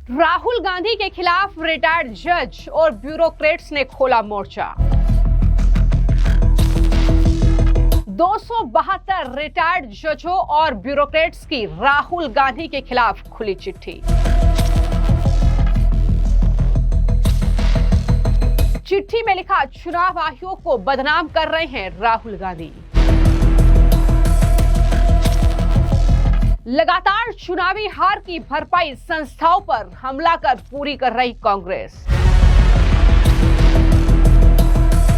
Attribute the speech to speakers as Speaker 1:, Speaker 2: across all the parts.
Speaker 1: राहुल गांधी के खिलाफ रिटायर्ड जज और ब्यूरोक्रेट्स ने खोला मोर्चा। 272 रिटायर्ड जजों और ब्यूरोक्रेट्स की राहुल गांधी के खिलाफ खुली चिट्ठी। चिट्ठी में लिखा, चुनाव आयोग को बदनाम कर रहे हैं राहुल गांधी। लगातार चुनावी हार की भरपाई संस्थाओं पर हमला कर पूरी कर रही कांग्रेस।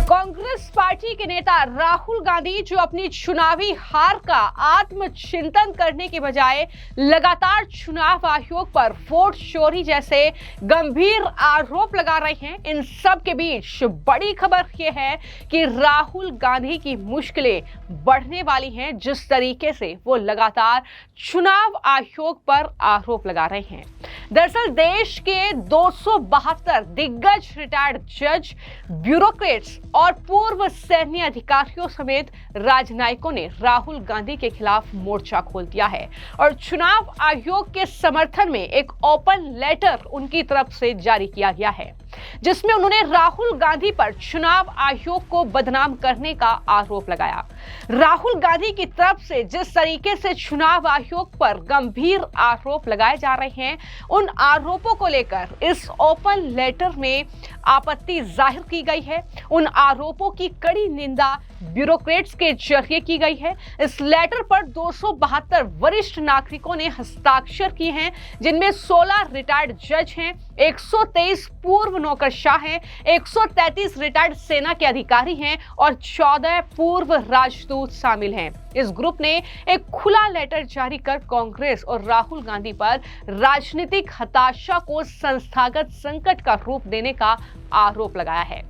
Speaker 1: कांग्रेस पार्टी के नेता राहुल गांधी जो अपनी चुनावी हार का आत्मचिंतन करने के बजाय लगातार चुनाव आयोग पर वोट चोरी जैसे गंभीर आरोप लगा रहे हैं, इन सब के बीच बड़ी खबर यह है कि राहुल गांधी की मुश्किलें बढ़ने वाली हैं, जिस तरीके से वो लगातार चुनाव आयोग पर आरोप लगा रहे हैं। दरअसल देश के 272 दिग्गज रिटायर्ड जज, ब्यूरोक्रेट्स और पूर्व सैन्य अधिकारियों समेत राजनयिकों ने राहुल गांधी के खिलाफ मोर्चा खोल दिया है और चुनाव आयोग के समर्थन में एक ओपन लेटर उनकी तरफ से जारी किया गया है, जिसमें उन्होंने राहुल गांधी पर चुनाव आयोग को बदनाम करने का आरोप लगाया। राहुल गांधी की तरफ से जिस तरीके से चुनाव आयोग पर गंभीर आरोप लगाए जा रहे हैं, उन आरोपों को लेकर इस ओपन लेटर में आपत्ति जाहिर की गई है। उन आरोपों की कड़ी निंदा ब्यूरोक्रेट्स के जरिए की गई है। इस लेटर पर 272 वरिष्ठ नागरिकों ने हस्ताक्षर किए हैं, जिनमें 16 रिटायर्ड जज हैं, 123 पूर्व नौकरशाह हैं, 133 रिटायर्ड सेना के अधिकारी हैं और 14 पूर्व राजदूत शामिल हैं। इस ग्रुप ने एक खुला लेटर जारी कर कांग्रेस और राहुल गांधी पर राजनीतिक हताशा को संस्थागत संकट का रूप देने का आरोप लगाया है।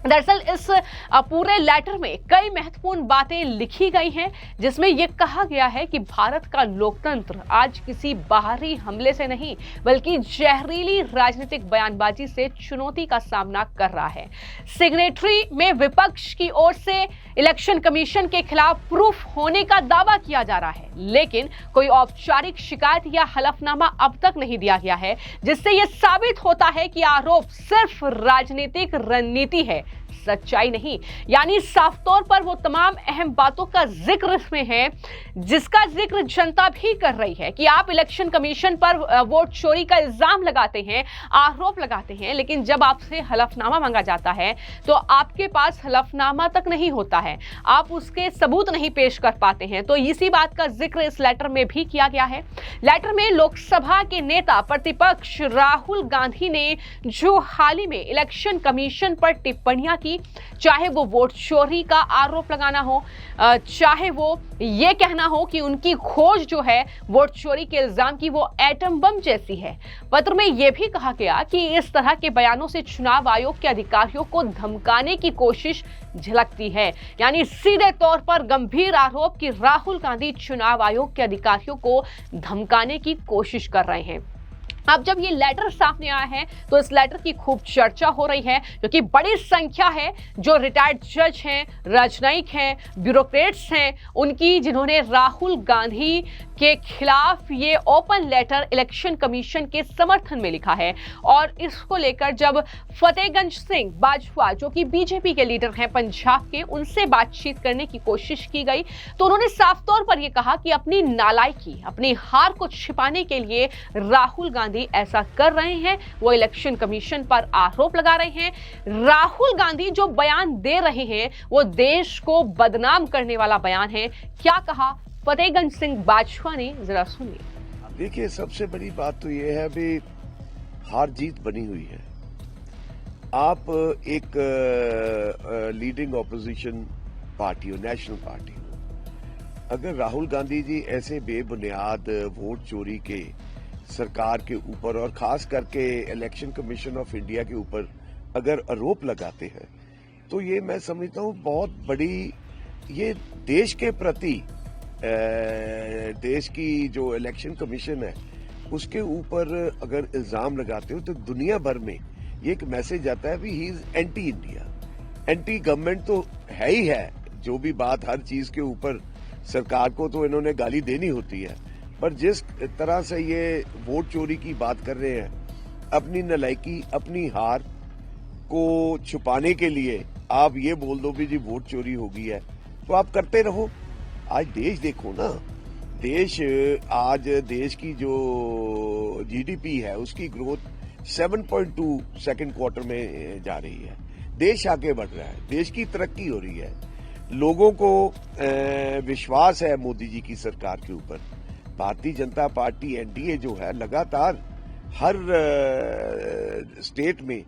Speaker 1: दरअसल इस पूरे लेटर में कई महत्वपूर्ण बातें लिखी गई हैं, जिसमें यह कहा गया है कि भारत का लोकतंत्र आज किसी बाहरी हमले से नहीं बल्कि जहरीली राजनीतिक बयानबाजी से चुनौती का सामना कर रहा है। सिग्नेटरी में विपक्ष की ओर से इलेक्शन कमीशन के खिलाफ प्रूफ होने का दावा किया जा रहा है, लेकिन कोई औपचारिक शिकायत या हलफनामा अब तक नहीं दिया गया है, जिससे यह साबित होता है कि आरोप सिर्फ राजनीतिक रणनीति है, सच्चाई नहीं। यानी साफ तौर पर वो तमाम अहम बातों का जिक्र इसमें है, जिसका जिक्र जनता भी कर रही है कि आप इलेक्शन कमीशन पर वोट चोरी का इल्जाम लगाते हैं, आरोप लगाते हैं, लेकिन जब आपसे हलफनामा मांगा जाता है तो आपके पास हलफनामा तक नहीं होता है, आप उसके सबूत नहीं पेश कर पाते हैं। तो इसी बात का जिक्र इस लेटर में भी किया गया है। लेटर में लोकसभा के नेता प्रतिपक्ष राहुल गांधी ने जो हाल ही में इलेक्शन कमीशन पर टिप्पणियां की, चाहे वो वोट चोरी का आरोप लगाना हो, चाहे वो ये कहना हो कि उनकी खोज जो है वोट चोरी के इल्जाम की वो एटम बम जैसी है। पत्र में यह भी कहा गया कि इस तरह के बयानों से चुनाव आयोग के अधिकारियों को धमकाने की कोशिश झलकती है। यानी सीधे तौर पर गंभीर आरोप कि राहुल गांधी चुनाव आयोग के अधिकारियों को धमकाने की कोशिश कर रहे हैं। अब जब ये लेटर सामने आया है तो इस लेटर की खूब चर्चा हो रही है, क्योंकि बड़ी संख्या है जो रिटायर्ड जज हैं, राजनयिक हैं, ब्यूरोक्रेट्स हैं, उनकी, जिन्होंने राहुल गांधी के खिलाफ ये ओपन लेटर इलेक्शन कमीशन के समर्थन में लिखा है। और इसको लेकर जब फतेहगंज सिंह बाजवा, जो कि बीजेपी के लीडर हैं पंजाब के, उनसे बातचीत करने की कोशिश की गई तो उन्होंने साफ तौर पर यह कहा कि अपनी नालायकी, अपनी हार को छिपाने के लिए राहुल गांधी ऐसा कर रहे हैं, वो इलेक्शन कमीशन पर आरोप लगा रहे हैं। राहुल गांधी जो बयान दे रहे हैं वो देश को बदनाम करने वाला बयान है। क्या कहा फतेहगंज सिंह बाजवा ने, जरा सुनिए।
Speaker 2: देखिए, सबसे बड़ी बात तो ये है, अभी हार जीत बनी हुई है। आप एक लीडिंग ऑपोजिशन पार्टी हो, नेशनल पार्टी हो, अगर राहुल गांधी जी ऐसे बेबुनियाद वोट चोरी के सरकार के ऊपर और खास करके इलेक्शन कमीशन ऑफ इंडिया के ऊपर अगर आरोप लगाते हैं, तो ये मैं समझता हूँ बहुत बड़ी, ये देश के प्रति, देश की जो इलेक्शन कमीशन है उसके ऊपर अगर इल्जाम लगाते हो तो दुनिया भर में ये एक मैसेज आता है भी he is anti India, anti government तो है ही है। जो भी बात, हर चीज के ऊपर सरकार को तो इन्होंने गाली देनी होती है, पर जिस तरह से ये वोट चोरी की बात कर रहे हैं अपनी नालायकी, अपनी हार को छुपाने के लिए आप ये बोल दो भी जी वोट चोरी हो गई है, तो आप करते रहो। आज देश देखो ना, देश की जो जीडीपी है उसकी ग्रोथ 7.2 सेकंड क्वार्टर में जा रही है। देश आगे बढ़ रहा है, देश की तरक्की हो रही है, लोगों को विश्वास है मोदी जी की सरकार के ऊपर। भारतीय जनता पार्टी एनडीए जो है लगातार हर स्टेट में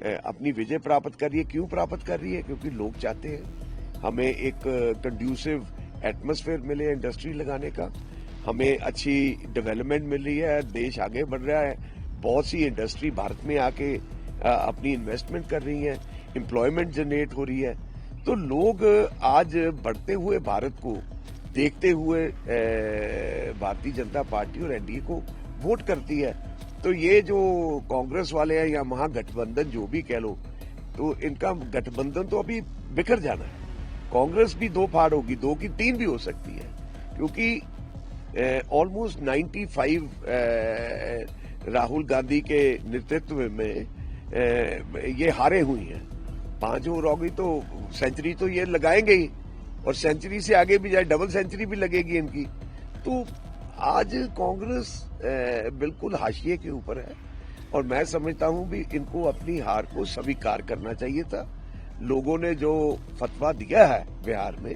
Speaker 2: अपनी विजय प्राप्त कर रही है। क्यों प्राप्त कर रही है? क्योंकि लोग चाहते हैं हमें एक कंड्यूसिव एटमॉस्फेयर मिले इंडस्ट्री लगाने का, हमें अच्छी डेवलपमेंट मिल रही है, देश आगे बढ़ रहा है, बहुत सी इंडस्ट्री भारत में आके अपनी इन्वेस्टमेंट कर रही है, एम्प्लॉयमेंट जनरेट हो रही है। तो लोग आज बढ़ते हुए भारत को देखते हुए भारतीय जनता पार्टी और एनडीए को वोट करती है। तो ये जो कांग्रेस वाले हैं या महागठबंधन जो भी कह लो, तो इनका गठबंधन तो अभी बिखर जाना है। कांग्रेस भी दो फाड़ होगी, 2 की 3 भी हो सकती है, क्योंकि ऑलमोस्ट 95 राहुल गांधी के नेतृत्व में ये हारे हुई हैं। 5 और होगी तो सेंचुरी तो ये लगाएंगे ही, और सेंचुरी से आगे भी जाए डबल सेंचुरी भी लगेगी इनकी। तो आज कांग्रेस बिल्कुल हाशिए के ऊपर है, और मैं समझता हूं भी इनको अपनी हार को स्वीकार करना चाहिए था। लोगों ने जो फतवा दिया है बिहार में,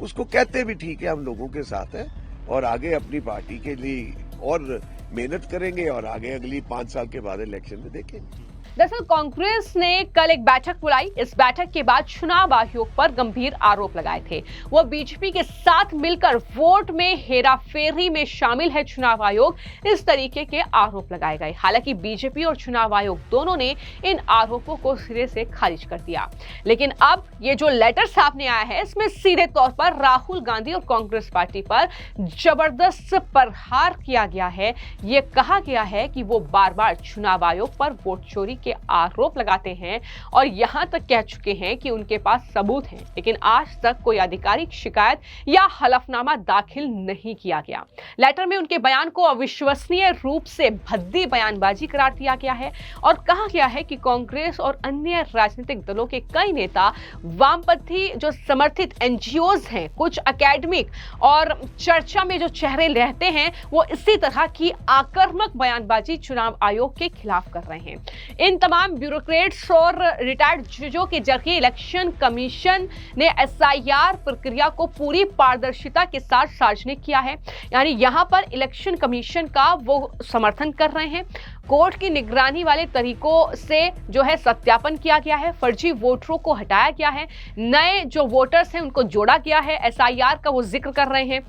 Speaker 2: उसको कहते भी ठीक है, हम लोगों के साथ हैं और आगे अपनी पार्टी के लिए और मेहनत करेंगे और आगे अगली 5 साल के बाद इलेक्शन में देखेंगे।
Speaker 1: दरअसल कांग्रेस ने कल एक बैठक बुलाई। इस बैठक के बाद चुनाव आयोग पर गंभीर आरोप लगाए थे। वो बीजेपी के साथ मिलकर वोट में हेराफेरी में शामिल है चुनाव आयोग, इस तरीके के आरोप लगाए गए। हालांकि बीजेपी और चुनाव आयोग दोनों ने इन आरोपों को सिरे से खारिज कर दिया। लेकिन अब ये जो लेटर सामने आया है, इसमें सीधे तौर पर राहुल गांधी और कांग्रेस पार्टी पर जबरदस्त प्रहार किया गया है। ये कहा गया है कि वो बार बार चुनाव आयोग पर वोट चोरी के आरोप लगाते हैं और यहां तक कह चुके हैं कि उनके पास सबूत हैं, लेकिन आज तक कोई आधिकारिक शिकायत या हलफनामा दाखिल नहीं किया गया। लेटर में उनके बयान को अविश्वसनीय रूप से भद्दी बयानबाजी करार दिया गया है और कहा गया है कि कांग्रेस और अन्य राजनीतिक दलों के कई नेता, वामपंथी जो समर्थित एनजीओज हैं, कुछ एकेडमिक और चर्चा में जो चेहरे रहते हैं, वो इसी तरह की आक्रामक बयानबाजी चुनाव आयोग के खिलाफ कर रहे हैं। इन तमाम ब्यूरोक्रेट्स और रिटायर्ड जजों के जरिए इलेक्शन कमीशन ने एसआईआर प्रक्रिया को पूरी पारदर्शिता के साथ सार्वजनिक किया है। यानी यहां पर इलेक्शन कमीशन का वो समर्थन कर रहे हैं। कोर्ट की निगरानी वाले तरीकों से जो है सत्यापन किया गया है, फर्जी वोटरों को हटाया गया है, नए जो वोटर्स हैं उनको जोड़ा गया है, एसआईआर का वो जिक्र कर रहे हैं।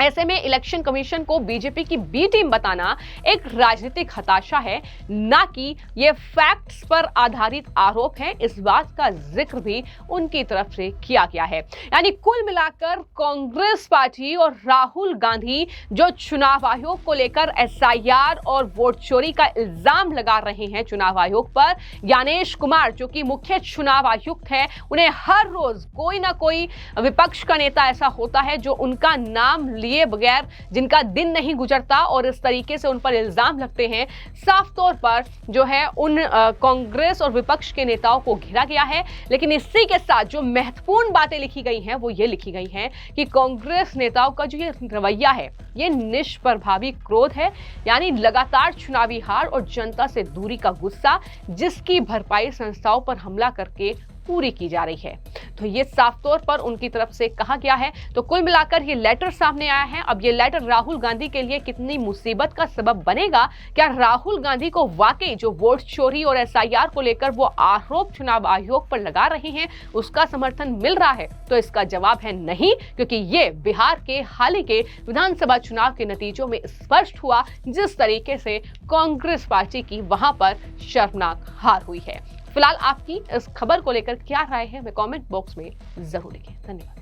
Speaker 1: ऐसे में इलेक्शन कमीशन को बीजेपी की बी टीम बताना एक राजनीतिक हताशा है, ना कि ये फैक्ट्स पर आधारित आरोप है। इस बात का जिक्र भी उनकी तरफ से किया गया है। यानी कुल मिलाकर कांग्रेस पार्टी और राहुल गांधी जो चुनाव आयोग को लेकर एसआईआर और वोट चोरी का इल्जाम लगा रहे हैं चुनाव आयोग पर, ज्ञानेश कुमार जो कि मुख्य चुनाव आयुक्त है, उन्हें हर रोज कोई ना कोई विपक्ष का नेता ऐसा होता है जो उनका नाम लिए बगैर जिनका दिन नहीं गुजरता और इस तरीके से उन पर इल्जाम लगते हैं। साफ तौर पर जो है उन कांग्रेस और विपक्ष के नेताओं को घेरा गया है। लेकिन इसी के साथ जो महत्वपूर्ण बातें लिखी गई हैं वो ये लिखी गई हैं कि कांग्रेस नेताओं का जो ये रवैया है, ये निष्प्रभावी क्रोध है, यानी लगातार चुनावी हार और जनता से दूरी का गुस्सा, जिसकी भरपाई संस्थाओं पर हमला करके पूरी की जा रही है। तो ये साफ तौर पर उनकी तरफ से कहा गया है। तो कुल मिलाकर ये लेटर सामने आया है। अब ये लेटर राहुल गांधी के लिए कितनी मुसीबत का सबब बनेगा? क्या राहुल गांधी को वाकई जो वोट चोरी और एसआईआर को लेकर वो आरोप चुनाव आयोग पर लगा रहे हैं उसका समर्थन मिल रहा है? तो इसका जवाब है नहीं, क्योंकि ये बिहार के हाल ही के विधानसभा चुनाव के नतीजों में स्पष्ट हुआ, जिस तरीके से कांग्रेस पार्टी की वहां पर शर्मनाक हार हुई है। फिलहाल आपकी इस खबर को लेकर क्या राय है, वे कमेंट बॉक्स में जरूर लिखें। धन्यवाद।